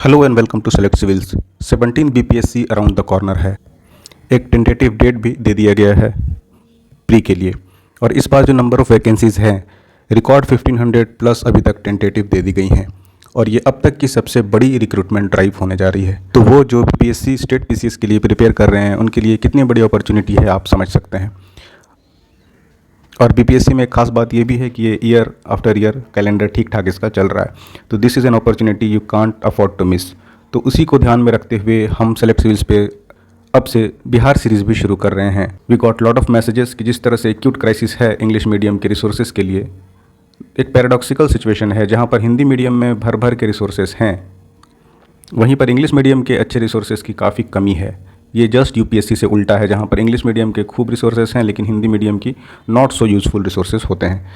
Hello and welcome to select civils. 17 BPSC around the corner है। एक tentative date भी दे दिया गया है प्री के लिए। और इस बार जो नंबर ऑफ़ वैकेंसीज़ हैं रिकॉर्ड 1500 प्लस अभी तक टेंटेटिव दे दी गई हैं। और ये अब तक की सबसे बड़ी रिक्रूटमेंट ड्राइव होने जा रही है। तो वो जो बीपीएससी स्टेट पीसीएस के लिए प्रिपेयर कर रहे हैं उनके लिए कितनी बड़ी अपॉर्चुनिटी है आप समझ सकते हैं। और बीपीएससी में एक खास बात ये भी है कि ये ईयर आफ्टर ईयर कैलेंडर ठीक ठाक इसका चल रहा है। तो this is an opportunity you can't afford to miss. तो उसी को ध्यान में रखते हुए हम सेलेक्ट सिविल्स पे अब से बिहार सीरीज़ भी शुरू कर रहे हैं। We got lot of messages कि जिस तरह से एक्यूट क्राइसिस है इंग्लिश मीडियम के रिसोर्सेज के लिए, एक पैराडॉक्सिकल सिचुएशन है जहाँ पर हिंदी मीडियम में भर भर के रिसोर्सेज हैं, वहीं पर इंग्लिश मीडियम के अच्छे रिसोर्सेज की काफ़ी कमी है। ये जस्ट यूपीएससी से उल्टा है जहाँ पर इंग्लिश मीडियम के खूब रिसोर्सेज हैं लेकिन हिंदी मीडियम की नॉट सो यूज़फुल रिसोर्सेज होते हैं।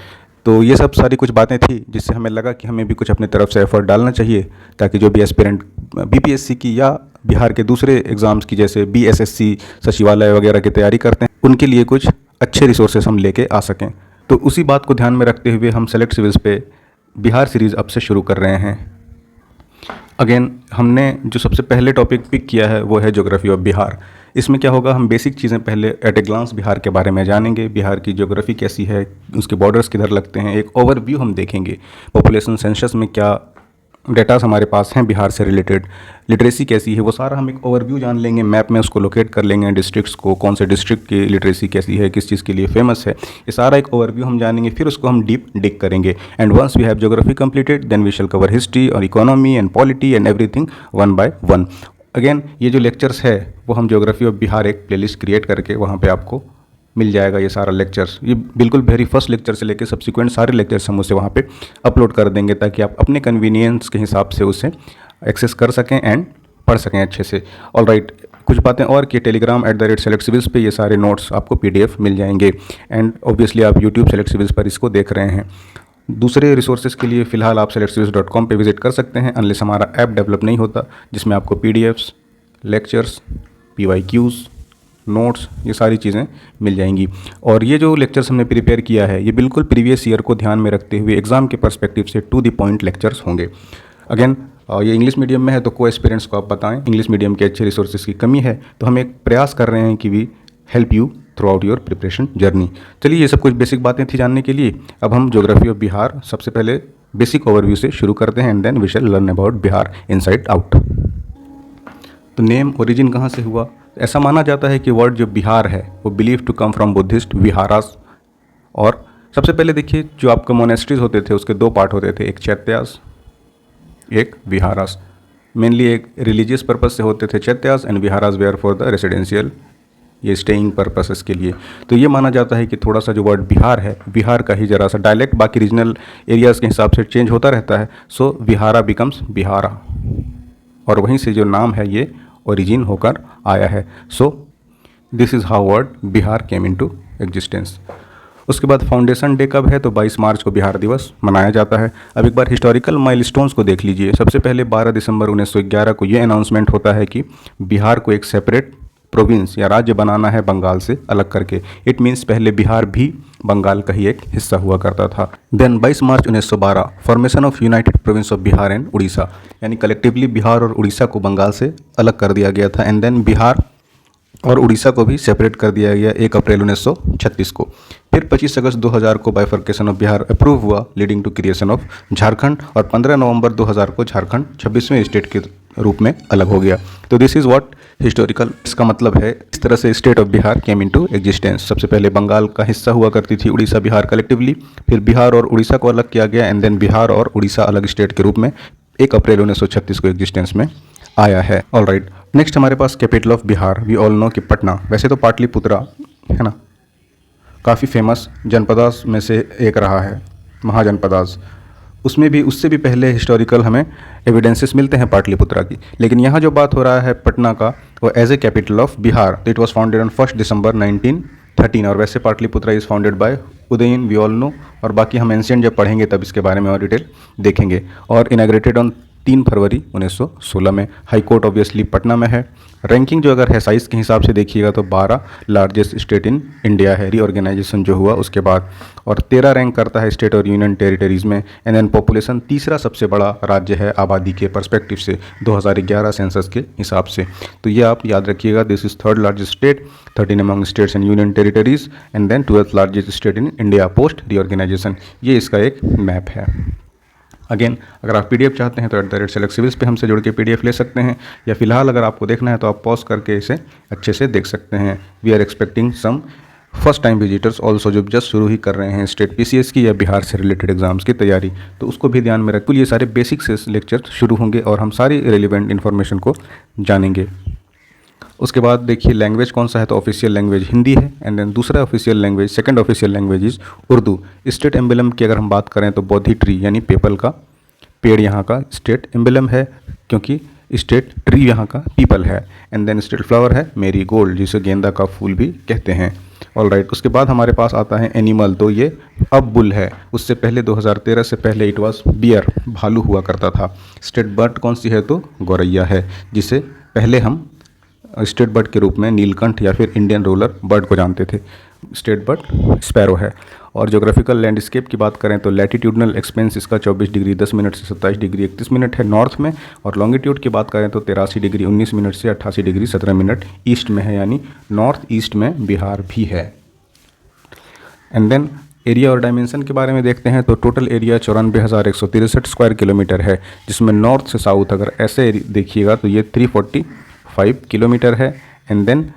तो ये सब सारी कुछ बातें थी जिससे हमें लगा कि हमें भी कुछ अपनी तरफ से एफर्ट डालना चाहिए ताकि जो भी एस्पिरेंट बीपीएससी की या बिहार के दूसरे एग्ज़ाम्स की जैसे बीएसएससी सचिवालय वगैरह की तैयारी करते हैं उनके लिए कुछ अच्छे रिसोर्सेज हम लेके आ सकें। तो उसी बात को ध्यान में रखते हुए हम सेलेक्ट सिविल्स पे बिहार सीरीज़ अब से शुरू कर रहे हैं। अगेन हमने जो सबसे पहले टॉपिक पिक किया है वो है ज्योग्राफी ऑफ बिहार। इसमें क्या होगा, हम बेसिक चीज़ें पहले एट ए ग्लांस बिहार के बारे में जानेंगे। बिहार की ज्योग्राफी कैसी है, उसके बॉर्डर्स किधर लगते हैं, एक ओवरव्यू हम देखेंगे। पॉपुलेशन सेंसस में क्या डेटास हमारे पास हैं बिहार से रिलेटेड, लिटरेसी कैसी है, वो सारा हम एक ओवरव्यू जान लेंगे। मैप में उसको लोकेट कर लेंगे, डिस्ट्रिक्ट्स को, कौन से डिस्ट्रिक्ट की लिटरेसी कैसी है, किस चीज़ के लिए फेमस है, ये सारा एक ओवरव्यू हम जानेंगे। फिर उसको हम डीप डिग करेंगे। And once we have geography completed then we shall cover history और economy and polity and everything one by one. Again ये जो लेक्चर्स है वो हम ज्योग्राफी ऑफ बिहार एक प्लेलिस्ट क्रिएट करके वहाँ पे आपको मिल जाएगा। ये सारा लेक्चर्स, ये बिल्कुल वेरी फर्स्ट लेक्चर से लेकर सब्सिक्वेंट सारे लेक्चर्स हम उसे वहाँ पे अपलोड कर देंगे ताकि आप अपने कन्वीनियंस के हिसाब से उसे एक्सेस कर सकें एंड पढ़ सकें अच्छे से। ऑल राइट, कुछ बातें और कि telegram@selectcivils पे ये सारे नोट्स आपको PDF मिल जाएंगे। एंड ऑब्वियसली आप YouTube सेलेक्ट सिविल्स पर इसको देख रहे हैं। दूसरे रिसोर्सेज के लिए फ़िलहाल आप selectcivils.com पे विजिट कर सकते हैं अनलेस हमारा ऐप डेवलप नहीं होता जिसमें आपको PDFs, लेक्चर्स, PYQs, नोट्स, ये सारी चीज़ें मिल जाएंगी। और ये जो लेक्चर्स हमने प्रिपेयर किया है ये बिल्कुल प्रीवियस ईयर को ध्यान में रखते हुए एग्ज़ाम के पर्सपेक्टिव से टू द पॉइंट लेक्चर्स होंगे। अगेन ये इंग्लिश मीडियम में है तो को एस्पिरेंट्स को आप बताएं इंग्लिश मीडियम के अच्छे रिसोर्सेज की कमी है, तो हम एक प्रयास कर रहे हैं कि we help you throughout your preparation journey. चलिए, ये सब कुछ बेसिक बातें थी जानने के लिए। अब हम ज्योग्राफी ऑफ बिहार सबसे पहले बेसिक ओवरव्यू से शुरू करते हैं and then we shall learn about Bihar inside out. तो नेम ओरिजिन कहाँ से हुआ? ऐसा माना जाता है कि वर्ड जो बिहार है वो believe to come from Buddhist viharas. और सबसे पहले देखिए जो आपका मोनेस्ट्रीज होते थे उसके दो पार्ट होते थे, एक चैत्यास, एक विहारास। मेनली एक रिलीजियस पर्पज से होते थे chaityas and viharas were for the residential, ये स्टेइंग पर्पसेस के लिए। तो ये माना जाता है कि थोड़ा सा जो वर्ड बिहार है, बिहार का ही जरा सा डायलेक्ट बाकी रीजनल एरियाज़ के हिसाब से चेंज होता रहता है। सो विहारा बिकम्स बिहारा और वहीं से जो नाम है ये ओरिजिन होकर आया है। So this is how word Bihar came into existence. उसके बाद फाउंडेशन डे कब है? तो 22 मार्च को बिहार दिवस मनाया जाता है। अब एक बार हिस्टोरिकल माइलस्टोन्स को देख लीजिए। सबसे पहले 12 दिसंबर 1911 को ये अनाउंसमेंट होता है कि बिहार को एक सेपरेट प्रोविंस या राज्य बनाना है बंगाल से अलग करके। इट मीन्स पहले बिहार भी बंगाल का ही एक हिस्सा हुआ करता था। Then 22 March 1912 formation of united province of Bihar and Orissa, यानी कलेक्टिवली बिहार और उड़ीसा को बंगाल से अलग कर दिया गया था। एंड देन बिहार और उड़ीसा को भी सेपरेट कर दिया गया 1 अप्रैल 1936 को। फिर 25 अगस्त 2000 को बाइफर्केशन ऑफ बिहार अप्रूव हुआ leading to creation of Jharkhand. और 15 नवंबर 2000 को झारखंड 26वें स्टेट के रूप में अलग हो गया। तो दिस इज़ व्हाट हिस्टोरिकल, इसका मतलब है इस तरह से state of Bihar came into existence. सबसे पहले बंगाल का हिस्सा हुआ करती थी उड़ीसा बिहार कलेक्टिवली, फिर बिहार और उड़ीसा को अलग किया गया एंड देन बिहार और उड़ीसा अलग स्टेट के रूप में 1 अप्रैल 1936 को एग्जिस्टेंस में आया है। ऑल राइट, नेक्स्ट हमारे पास capital of Bihar. We all know कि पटना, वैसे तो पाटलिपुत्रा है ना, काफ़ी फेमस जनपदास में से एक रहा है, महाजनपदास। उसमें भी उससे भी पहले हिस्टोरिकल हमें एविडेंसेस मिलते हैं पाटलिपुत्रा की। लेकिन यहाँ जो बात हो रहा है पटना का, वो as a capital of Bihar. It was founded on 1 December 1913। और वैसे Pataliputra is founded by Udayan, we all know. और बाकी हम एंशिएंट जब पढ़ेंगे तब इसके बारे में और डिटेल देखेंगे। और इनाग्रेटेड ऑन 3 फरवरी 1916 में। हाई कोर्ट ऑब्वियसली पटना में है। रैंकिंग जो अगर है साइज़ के हिसाब से देखिएगा तो 12 लार्जेस्ट स्टेट इन इंडिया है रीऑर्गेनाइजेशन जो हुआ उसके बाद, और 13 रैंक करता है स्टेट और यूनियन टेरिटरीज़ में। एंड देन पॉपुलेशन तीसरा सबसे बड़ा राज्य है आबादी के पर्सपेक्टिव से 2011 सेंसस के हिसाब से। तो ये आप याद रखिएगा, this is third largest state, 13 among states and union territories, and then 12th largest state in India post reorganization. ये इसका एक मैप है। अगेन अगर आप पीडीएफ चाहते हैं तो @SelectCivils पे हमसे जुड़ के पीडीएफ ले सकते हैं, या फिलहाल अगर आपको देखना है तो आप पॉज करके इसे अच्छे से देख सकते हैं। We are expecting some first time visitors also जो जस्ट शुरू ही कर रहे हैं स्टेट पीसीएस की या बिहार से रिलेटेड एग्जाम्स की तैयारी, तो उसको भी ध्यान में रखकर ये सारे बेसिक से लेक्चर शुरू होंगे और हम सारी रिलेवेंट इन्फॉर्मेशन को जानेंगे। उसके बाद देखिए लैंग्वेज कौन सा है, तो ऑफिशियल लैंग्वेज हिंदी है। एंड देन दूसरा official language, second official language is Urdu. State emblem की अगर हम बात करें तो बोधी ट्री यानी पीपल का पेड़ यहाँ का स्टेट एम्बलम है, क्योंकि स्टेट ट्री यहाँ का पीपल है। एंड देन स्टेट फ्लावर है मेरी गोल्ड, जिसे गेंदा का फूल भी कहते हैं। ऑल राइट, उसके बाद हमारे पास आता है एनिमल, तो ये अब बुल है। उससे पहले 2013 से पहले इट वाज बियर, भालू हुआ करता था। स्टेट बर्ड कौन सी है, तो गौरैया है, जिसे पहले हम स्टेट बर्ड के रूप में नीलकंठ या फिर इंडियन रूलर बर्ड को जानते थे। स्टेट बर्ड स्पैरो है। और ज्योग्राफिकल लैंडस्केप की बात करें तो लैटिट्यूडनल एक्सपेंस इसका 24 डिग्री 10 मिनट से 27 डिग्री 31 मिनट है नॉर्थ में, और लॉन्गिट्यूड की बात करें तो 83 डिग्री 19 मिनट से 88 डिग्री 17 मिनट ईस्ट में है, यानी नॉर्थ ईस्ट में बिहार भी है। एंड देन एरिया और डायमेंशन के बारे में देखते हैं तो टोटल एरिया 94,163 स्क्वायर किलोमीटर है, जिसमें नॉर्थ से साउथ अगर ऐसे देखिएगा तो ये 345 किलोमीटर है। And then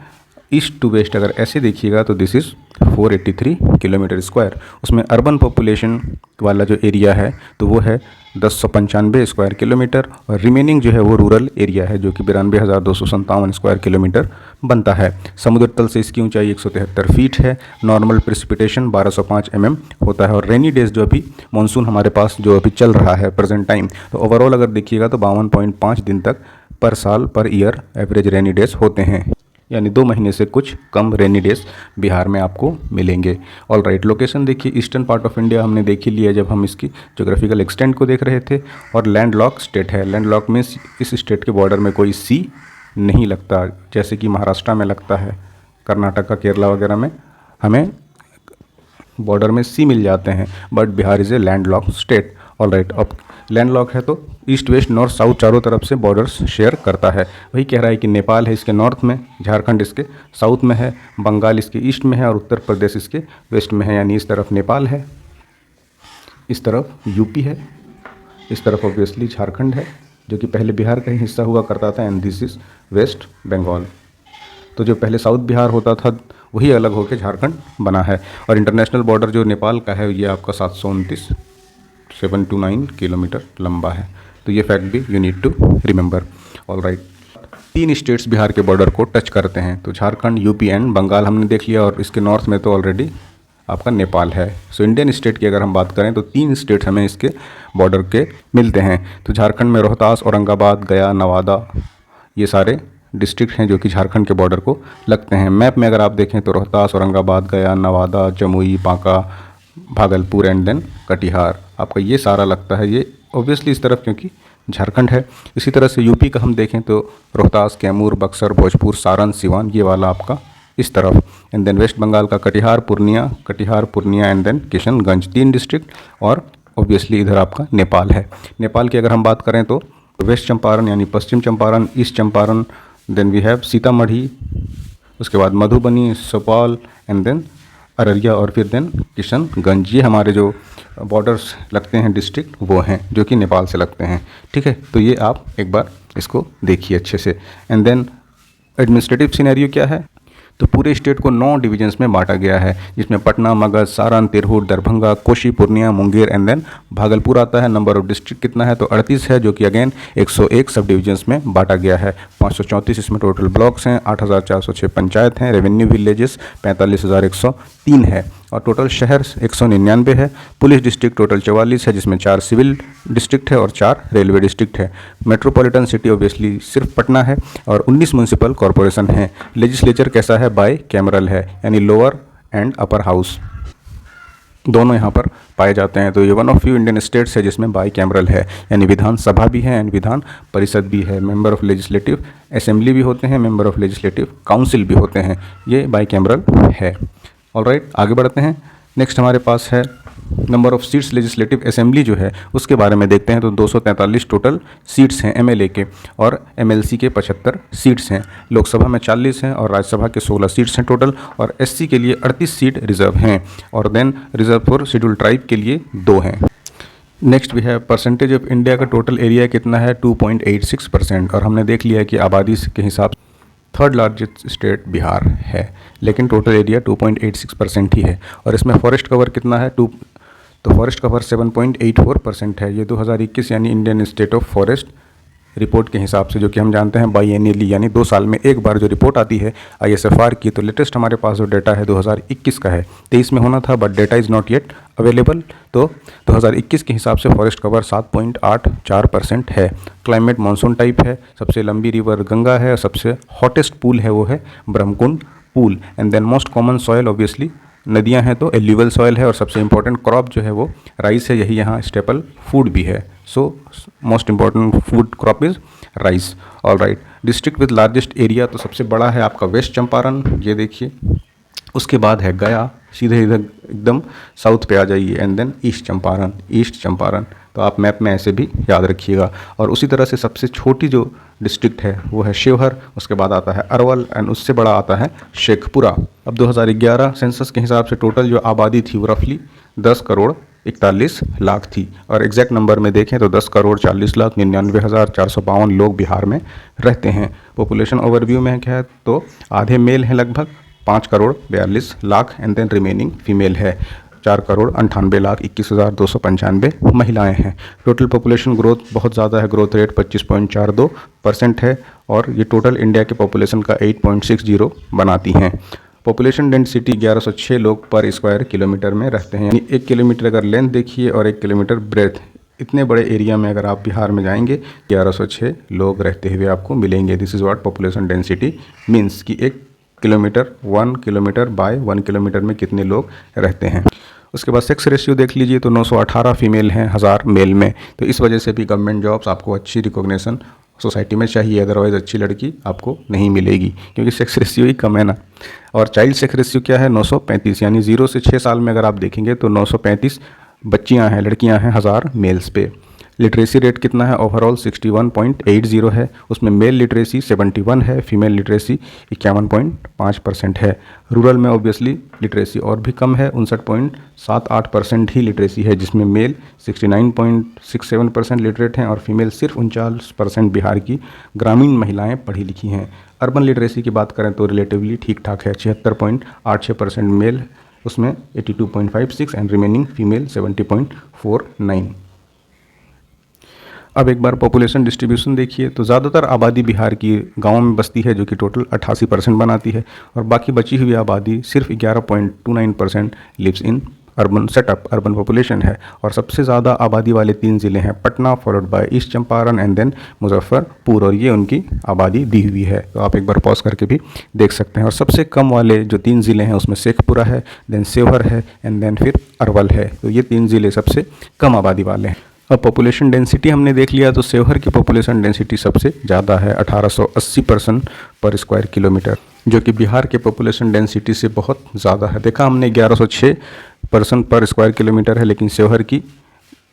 east to west अगर ऐसे देखिएगा तो दिस इज़ 483 किलोमीटर स्क्वायर। उसमें अर्बन पॉपुलेशन वाला जो एरिया है तो वो है 1095 स्क्वायर किलोमीटर, और रिमेनिंग जो है वो रूरल एरिया है जो कि 92,257 स्क्वायर किलोमीटर बनता है। समुद्र तल से इसकी ऊंचाई 173 फीट है। नॉर्मल प्रेसिपिटेशन 1205 mm होता है, और रेनी डेज जो अभी मानसून हमारे पास जो अभी चल रहा है प्रेजेंट टाइम, तो ओवरऑल अगर देखिएगा तो 52.5 दिन तक पर साल per year average rainy days होते हैं, यानी 2 महीने से कुछ कम रेनी डेज बिहार में आपको मिलेंगे। ऑल राइट, लोकेशन देखिए ईस्टर्न पार्ट ऑफ इंडिया हमने देख ही लिया जब हम इसकी ज्योग्राफिकल एक्सटेंट को देख रहे थे, और लैंडलॉक स्टेट है। लैंडलॉक में इस स्टेट के बॉर्डर में कोई सी नहीं लगता, जैसे कि महाराष्ट्र में लगता है, कर्नाटका केरला वगैरह में हमें बॉर्डर में सी मिल जाते हैं, but Bihar is a landlock state. All right, अब लैंडलॉक है तो ईस्ट वेस्ट नॉर्थ साउथ चारों तरफ से बॉर्डर्स शेयर करता है। वही कह रहा है कि नेपाल है इसके नॉर्थ में, झारखंड इसके साउथ में है, बंगाल इसके ईस्ट में है, और उत्तर प्रदेश इसके वेस्ट में है, यानी इस तरफ नेपाल है, इस तरफ यूपी है, इस तरफ ऑब्वियसली झारखंड है जो कि पहले बिहार का ही हिस्सा हुआ करता था, and this is West Bengal. तो जो पहले साउथ बिहार होता था वही अलग होकर झारखंड बना है। और इंटरनेशनल बॉर्डर जो नेपाल का है ये आपका 729 किलोमीटर लंबा है। तो ये फैक्ट भी you need to remember. All right, 3 states Bihar के बॉर्डर को टच करते हैं, तो झारखंड, यूपी एंड बंगाल हमने देख लिया, और इसके नॉर्थ में तो ऑलरेडी आपका नेपाल है। सो इंडियन स्टेट की अगर हम बात करें तो 3 स्टेट हमें इसके बॉर्डर के मिलते हैं। तो झारखंड में रोहतास, औरंगाबाद, गया, नवादा, ये सारे डिस्ट्रिक्ट हैं जो कि झारखंड के बॉर्डर को लगते हैं। मैप में अगर आप देखें तो रोहतास, औरंगाबाद, गया, नवादा, जमुई, बांका, भागलपुर एंड देन कटिहार, आपका ये सारा लगता है, ये ऑब्वियसली इस तरफ क्योंकि झारखंड है। इसी तरह से यूपी का हम देखें तो रोहतास, कैमूर, बक्सर, भोजपुर, सारण, सिवान, ये वाला आपका इस तरफ। एंड देन वेस्ट बंगाल का Katihar, Purnia and then Kishanganj, 3 district, और ऑब्वियसली इधर आपका नेपाल है। नेपाल की अगर हम बात करें तो वेस्ट चंपारण यानी पश्चिम Champaran, east Champaran, then we have Sitamarhi, उसके बाद मधुबनी, सुपौल एंड देन अररिया, और फिर देन किशनगंज। ये हमारे जो बॉर्डर्स लगते हैं डिस्ट्रिक्ट वो हैं जो कि नेपाल से लगते हैं। ठीक है, तो ये आप एक बार इसको देखिए अच्छे से। एंड देन एडमिनिस्ट्रेटिव सिनेरियो क्या है, तो पूरे स्टेट को 9 डिवीजन्स में बांटा गया है, जिसमें पटना, मगध, सारण, तिरहुत, दरभंगा, कोशी, पूर्णिया, मुंगेर एंड देन भागलपुर आता है। नंबर ऑफ डिस्ट्रिक्ट कितना है, तो 38 है, जो कि अगेन 101 सब डिवीजन्स में बांटा गया है। 534 इसमें टोटल ब्लॉक्स हैं, 8,406 पंचायत हैं, रेवेन्यू विलेजेस 45,103 है, और टोटल शहर 199 है। पुलिस डिस्ट्रिक्ट टोटल 44 है, जिसमें 4 सिविल डिस्ट्रिक्ट है और 4 रेलवे डिस्ट्रिक्ट है। मेट्रोपॉलिटन सिटी ऑब्वियसली सिर्फ पटना है, और 19 म्यूनिसिपल कॉरपोरेशन है। लेजिस्लेचर कैसा है, बाय कैमरल है, यानी लोअर एंड अपर हाउस। दोनों यहाँ पर पाए जाते हैं। तो ये one of few Indian states है जिसमें बाई कैमरल है, यानी विधानसभा भी है एंड विधान परिषद भी है। मेंबर ऑफ लेजिस्लेटिव असेंबली भी होते हैं, मेंबर ऑफ लेजिस्लेटिव काउंसिल भी होते हैं। ये बाई कैमरल है। ऑलराइट, आगे बढ़ते हैं। नेक्स्ट हमारे पास है number of seats legislative assembly जो है उसके बारे में देखते हैं। तो 243 टोटल सीट्स हैं एमएलए के, और एमएलसी के 75 सीट्स हैं। लोकसभा में 40 हैं और राज्यसभा के 16 सीट्स हैं टोटल, और एससी के लिए 38 सीट रिजर्व हैं, और then reserve for schedule tribe के लिए 2 हैं। नेक्स्ट भी है परसेंटेज ऑफ इंडिया का टोटल एरिया कितना है, 2.86%। और हमने देख लिया कि आबादी के हिसाब से थर्ड लार्जेस्ट स्टेट बिहार है, लेकिन टोटल एरिया 2.86% ही है। और इसमें फॉरेस्ट कवर कितना है, तो फॉरेस्ट कवर 7.84% है। ये 2021 यानी Indian state of forest report के हिसाब से, जो कि हम जानते हैं बाईएनियली, यानी 2 साल में एक बार जो रिपोर्ट आती है ISFR की। तो लेटेस्ट हमारे पास जो डाटा है 2021 का है, 23 में होना था but data is not yet available. तो 2021 के हिसाब से फॉरेस्ट कवर 7.84% है। क्लाइमेट मानसून टाइप है, सबसे लंबी रिवर गंगा है, सबसे हॉटेस्ट पूल है वो है Brahmakund pool. And then most common soil obviously नदियां हैं तो एल्यूवल सॉयल है, और सबसे इंपॉर्टेंट क्रॉप जो है वो राइस है, यही यहाँ स्टेपल फूड भी है। So most important food crop is rice. All right, district with largest area, तो सबसे बड़ा है आपका वेस्ट चंपारण, ये देखिए। उसके बाद है गया, सीधे इधर एकदम साउथ पे आ जाइए, एंड देन ईस्ट चंपारण। तो आप मैप में ऐसे भी याद रखिएगा। और उसी तरह से सबसे छोटी जो डिस्ट्रिक्ट है वो है शिवहर, उसके बाद आता है अरवल, एंड उससे बड़ा आता है शेखपुरा। अब 2011 सेंसस के हिसाब से टोटल जो आबादी थी वो रफली 10 करोड़ 41 लाख थी, और एग्जैक्ट नंबर में देखें तो 10 करोड़ 40 लाख 99,452 लोग बिहार में रहते हैं। पॉपुलेशन ओवरव्यू में क्या है, तो आधे मेल हैं लगभग 5 crore 42 lakh, and then remaining female है 4 करोड़ 98 लाख 21,295 महिलाएं हैं। टोटल पॉपुलेशन ग्रोथ बहुत ज़्यादा है, ग्रोथ रेट 25.42% है, और ये टोटल इंडिया के पॉपुलेशन का 8.60 बनाती हैं। पॉपुलेशन डेंसिटी 1106 लोग पर स्क्वायर किलोमीटर में रहते हैं, यानी 1 किलोमीटर अगर लेंथ देखिए और 1 किलोमीटर ब्रेथ, इतने बड़े एरिया में अगर आप बिहार में जाएंगे 1106 लोग रहते हुए आपको मिलेंगे। This is what population density means कि 1 किलोमीटर बाय 1 किलोमीटर में कितने लोग रहते हैं। उसके बाद सेक्स रेशियो देख लीजिए, तो 918 फीमेल हैं 1000 मेल में। तो इस वजह से भी गवर्नमेंट जॉब्स आपको अच्छी रिकॉग्निशन सोसाइटी में चाहिए, अदरवाइज़ अच्छी लड़की आपको नहीं मिलेगी, क्योंकि सेक्स रेशियो ही कम है ना। और चाइल्ड सेक्स रेशियो क्या है, 935, यानी 0 से 6 साल में अगर आप देखेंगे तो 935 बच्चियाँ हैं, लड़कियाँ हैं 1000 मेल्स पे। लिटरेसी रेट कितना है, ओवरऑल 61.80 है, उसमें मेल लिटरेसी 71 है, फीमेल लिटरेसी 51.5% है। रूरल में ऑब्वियसली लिटरेसी और भी कम है, 59.78% ही लिटरेसी है, जिसमें मेल 69.67% लिटरेट हैं और फीमेल सिर्फ 49% बिहार की ग्रामीण महिलाएं पढ़ी लिखी हैं। अर्बन लिटरेसी की बात करें तो रिलेटिवली ठीक ठाक है, 76.86% मेल, उसमें 82.56 एंड रिमेनिंग फीमेल 70.49। अब एक बार पॉपुलेशन डिस्ट्रीब्यूशन देखिए, तो ज़्यादातर आबादी बिहार की गाँव में बसती है, जो कि टोटल 88% बनाती है, और बाकी बची हुई आबादी सिर्फ 11.29% lives in urban setup, urban population है। और सबसे ज़्यादा आबादी वाले 3 ज़िले हैं Patna, followed by East Champaran and then Muzaffarpur, और ये उनकी आबादी दी हुई है। तो आप एक बार पॉज करके भी देख सकते हैं। और सबसे कम वाले जो 3 ज़िले हैं उसमें शेखपुरा है, देन शिवहर है, एंड देन फिर अरवल है। तो ये 3 ज़िले सबसे कम आबादी वाले हैं। अब पॉपुलेशन डेंसिटी हमने देख लिया, तो शिवहर की पॉपुलेशन डेंसिटी सबसे ज़्यादा है, 1880 पर्सन पर स्क्वायर किलोमीटर, जो कि बिहार के पॉपुलेशन डेंसिटी से बहुत ज़्यादा है। देखा हमने 1106 पर्सन पर स्क्वायर किलोमीटर है, लेकिन शिवहर की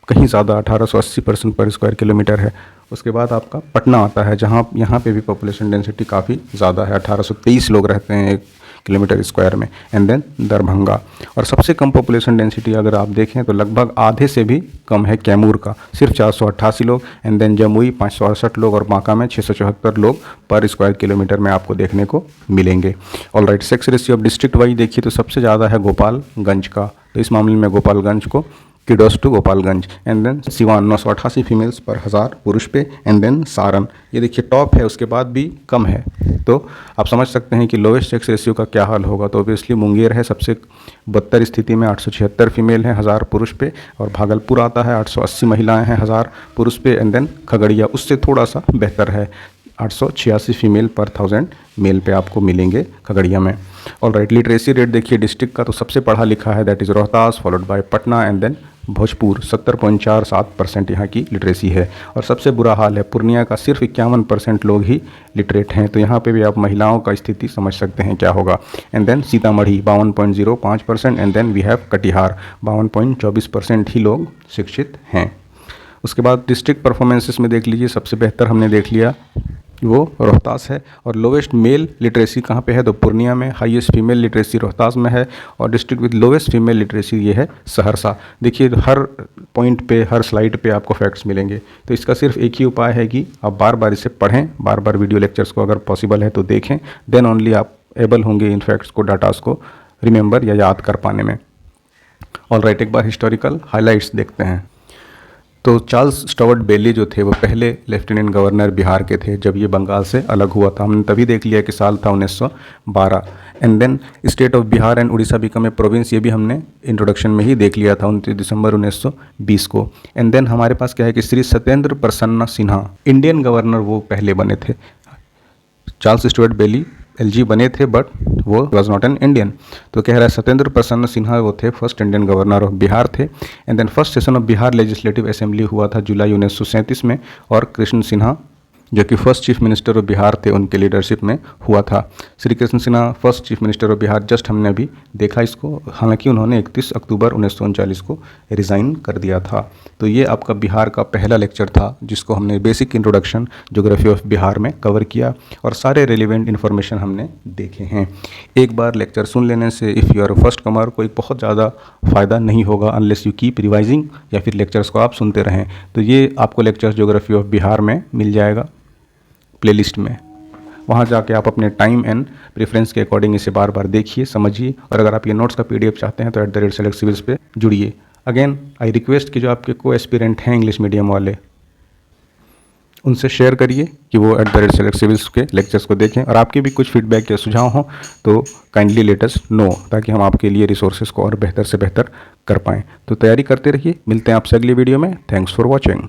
कहीं ज़्यादा 1880 पर्सन पर स्क्वायर किलोमीटर है। उसके बाद आपका पटना आता है, जहाँ यहाँ पे भी पॉपुलेशन डेंसिटी काफ़ी ज़्यादा है, 1823 लोग रहते हैं 1 किलोमीटर स्क्वायर में, एंड देन दरभंगा। और सबसे कम पॉपुलेशन डेंसिटी अगर आप देखें तो लगभग आधे से भी कम है कैमूर का, सिर्फ 488 लोग, एंड देन जमुई 568 लोग, और बांका में 674 लोग पर स्क्वायर किलोमीटर में आपको देखने को मिलेंगे। All right, sex ratio of district wise देखिए तो सबसे ज़्यादा है गोपालगंज का, तो इस मामले में गोपालगंज को kudos to Gopalganj, and then Siwan 988 females पर 1000 पुरुष पे, एंड देन सारण ये देखिए टॉप है, उसके बाद भी कम है। तो आप समझ सकते हैं कि लोवेस्ट सेक्स रेशियो का क्या हाल होगा। तो ऑब्वियसली मुंगेर है सबसे बदतर स्थिति में, 876 फीमेल हैं 1000 पुरुष पे, और भागलपुर आता है 880 महिलाएं हैं 1000 पुरुष पे, एंड देन खगड़िया उससे थोड़ा सा बेहतर है, 886 फीमेल पर 1000 मेल पे आपको मिलेंगे खगड़िया में। और राइट, लिटरेसी रेट देखिए डिस्ट्रिक्ट का तो सबसे पढ़ा लिखा है, that is Rohtas, followed by Patna and then Bhojpur. 70.47% यहाँ की लिटरेसी है। और सबसे बुरा हाल है पूर्णिया का, सिर्फ 51% लोग ही लिटरेट हैं। तो यहाँ पे भी आप महिलाओं का स्थिति समझ सकते हैं क्या होगा। And then Sitamarhi 52.05% and then we have Katihar 52.24% ही लोग शिक्षित हैं। उसके बाद डिस्ट्रिक्ट परफॉर्मेंसेस में देख लीजिए, सबसे बेहतर हमने देख लिया वो रोहतास है। और लोवेस्ट मेल लिटरेसी कहाँ पे है, तो पूर्णिया में। हाईएस्ट फीमेल लिटरेसी रोहतास में है। और district with lowest female literacy ये है सहरसा। देखिए हर पॉइंट पे, हर स्लाइड पे आपको फैक्ट्स मिलेंगे। तो इसका सिर्फ एक ही उपाय है कि आप बार बार इसे पढ़ें, बार बार वीडियो लेक्चर्स को अगर पॉसिबल है तो देखें, देन ओनली आप एबल होंगे इन फैक्ट्स को, डाटास को रिमेंबर या याद कर पाने में। ऑल राइट, एक बार हिस्टोरिकल हाईलाइट्स देखते हैं। तो चार्ल्स स्टुअर्ट बेली जो थे वो पहले लेफ्टिनेंट गवर्नर बिहार के थे जब ये बंगाल से अलग हुआ था। हमने तभी देख लिया कि साल था 1912। And then state of Bihar and Orissa become a province, ये भी हमने इंट्रोडक्शन में ही देख लिया था 29 दिसंबर 1920 को। एंड देन हमारे पास क्या है कि श्री सत्येंद्र प्रसन्न सिन्हा इंडियन गवर्नर वो पहले बने थे। चार्ल्स स्टुअर्ट बेली एलजी बने थे बट वो वॉज नॉट एन इंडियन। तो कह रहा है सत्येंद्र प्रसन्न सिन्हा वो थे first Indian governor of Bihar थे। And then first session of Bihar legislative assembly हुआ था जुलाई 1937 में, और कृष्ण सिन्हा जो कि first chief minister of Bihar थे उनके लीडरशिप में हुआ था। Shri Krishna Sinha first chief minister of Bihar, just हमने अभी देखा इसको, हालांकि उन्होंने 31 अक्टूबर 1939 को रिज़ाइन कर दिया था। तो ये आपका बिहार का पहला लेक्चर था जिसको हमने basic introduction geography of Bihar में कवर किया, और सारे रेलिवेंट इन्फॉर्मेशन हमने देखे हैं। एक बार लेक्चर सुन लेने से इफ़ यू आर फर्स्ट कमर कोई बहुत ज़्यादा फ़ायदा नहीं होगा अनलेस यू कीप रिवाइजिंग, या फिर लेक्चर्स को आप सुनते रहें। तो ये आपको लेक्चर्स ज्योग्राफी ऑफ बिहार में मिल जाएगा प्लेलिस्ट में, वहाँ जाके आप अपने टाइम एंड प्रेफरेंस के अकॉर्डिंग इसे बार बार देखिए, समझिए। और अगर आप ये नोट्स का पीडीएफ चाहते हैं तो @SelectCivils पे जुड़िए। अगेन आई रिक्वेस्ट कि जो आपके को एस्पिरेंट हैं इंग्लिश मीडियम वाले, उनसे शेयर करिए कि वो @SelectCivils के लेक्चर्स को देखें। और आपके भी कुछ फीडबैक या सुझाव हों तो काइंडली लेट अस नो, ताकि हम आपके लिए रिसोर्सेज को और बेहतर से बेहतर कर पाएँ। तो तैयारी करते रहिए, मिलते हैं आपसे अगली वीडियो में। Thanks for watching.